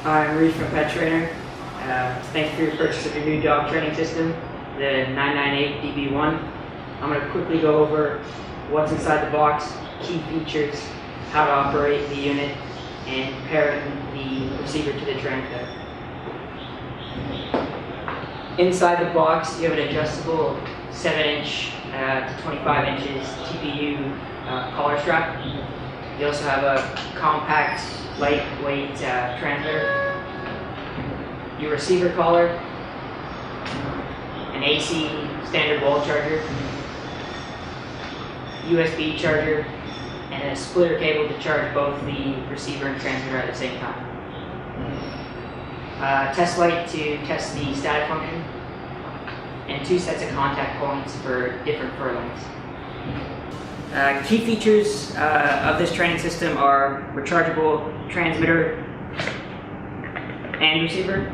I'm Reed from Petrainer. Thanks for your purchase of your new dog training system, the 998 DB1. I'm going to quickly go over what's inside the box, key features, how to operate the unit, and pairing the receiver to the transmitter. Inside the box, you have an adjustable 7-inch to 25 inches TPU collar strap. You also have a compact, lightweight transmitter, your receiver collar, an AC standard wall charger, USB charger, and a splitter cable to charge both the receiver and transmitter at the same time. Test light to test the static function, and 2 sets of contact points for different furlings. Key features of this training system are rechargeable transmitter and receiver,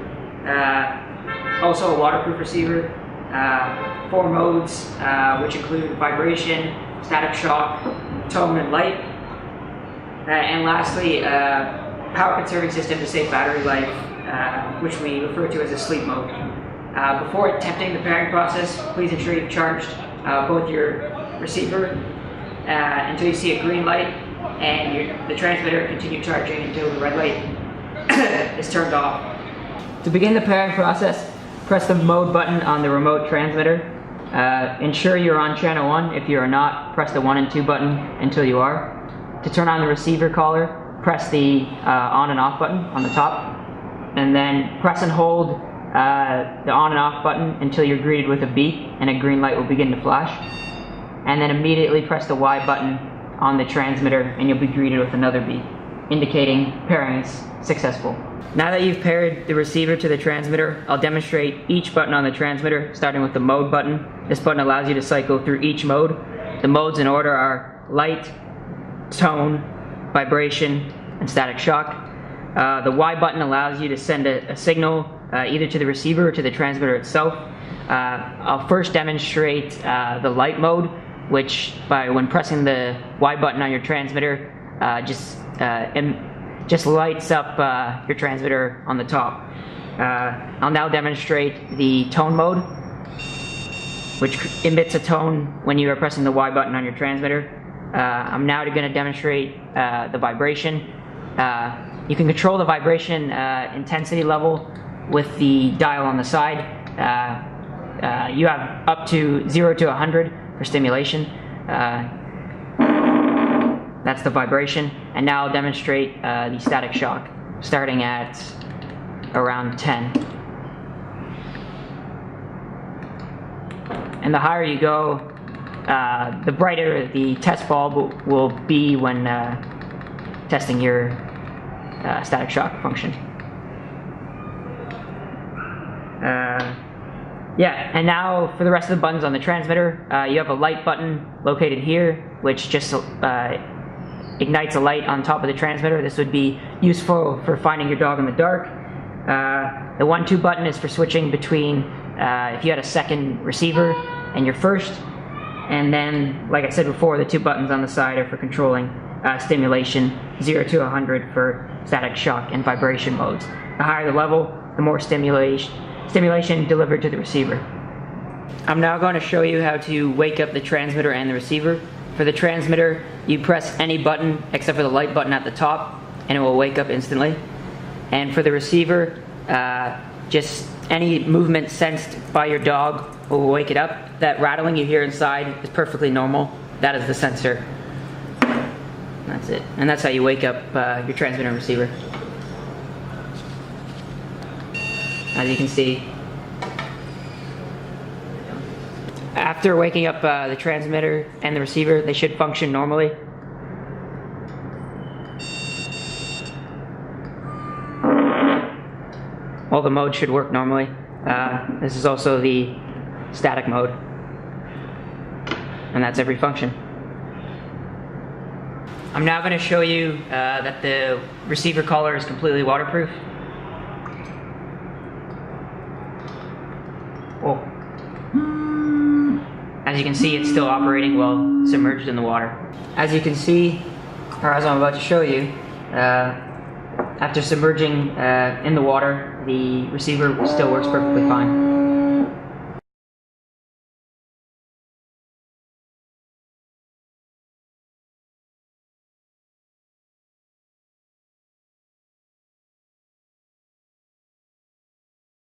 also a waterproof receiver, 4 modes which include vibration, static shock, tone, and light, and lastly power conserving system to save battery life, which we refer to as a sleep mode. Before attempting the pairing process, please ensure you've charged both your receiver until you see a green light, and the transmitter continue charging until the red light is turned off. To begin the pairing process, press the mode button on the remote transmitter. Ensure you're on channel 1. If you are not, press the 1 and 2 button until you are. To turn on the receiver collar, press the on and off button on the top, and then press and hold the on and off button until you're greeted with a beep and a green light will begin to flash. And then immediately press the Y button on the transmitter and you'll be greeted with another beep, indicating pairing is successful. Now that you've paired the receiver to the transmitter, I'll demonstrate each button on the transmitter, starting with the mode button. This button allows you to cycle through each mode. The modes in order are light, tone, vibration, and static shock. The Y button allows you to send a signal either to the receiver or to the transmitter itself. I'll first demonstrate the light mode, which when pressing the Y button on your transmitter just lights up your transmitter on the top. I'll now demonstrate the tone mode, which emits a tone when you are pressing the Y button on your transmitter. I'm now going to demonstrate the vibration. You can control the vibration intensity level with the dial on the side. You have up to 0 to 100 for stimulation. That's the vibration. And now I'll demonstrate the static shock, starting at around 10. And the higher you go, the brighter the test bulb will be when testing your static shock function. And now for the rest of the buttons on the transmitter, you have a light button located here, which just ignites a light on top of the transmitter. This would be useful for finding your dog in the dark. The 1-2 button is for switching between if you had a second receiver and your first. And then, like I said before, the 2 buttons on the side are for controlling stimulation, 0 to 100 for static shock and vibration modes. The higher the level, the more stimulation delivered to the receiver. I'm now going to show you how to wake up the transmitter and the receiver. For the transmitter, you press any button except for the light button at the top and it will wake up instantly. And for the receiver, just any movement sensed by your dog will wake it up. That rattling you hear inside is perfectly normal. That is the sensor. That's it. And that's how you wake up your transmitter and receiver. As you can see, after waking up the transmitter and the receiver, they should function normally. All the modes should work normally. This is also the static mode, and that's every function. I'm now going to show you that the receiver collar is completely waterproof. Oh. As you can see, it's still operating while submerged in the water. As you can see, or as I'm about to show you, After submerging in the water, the receiver still works perfectly fine.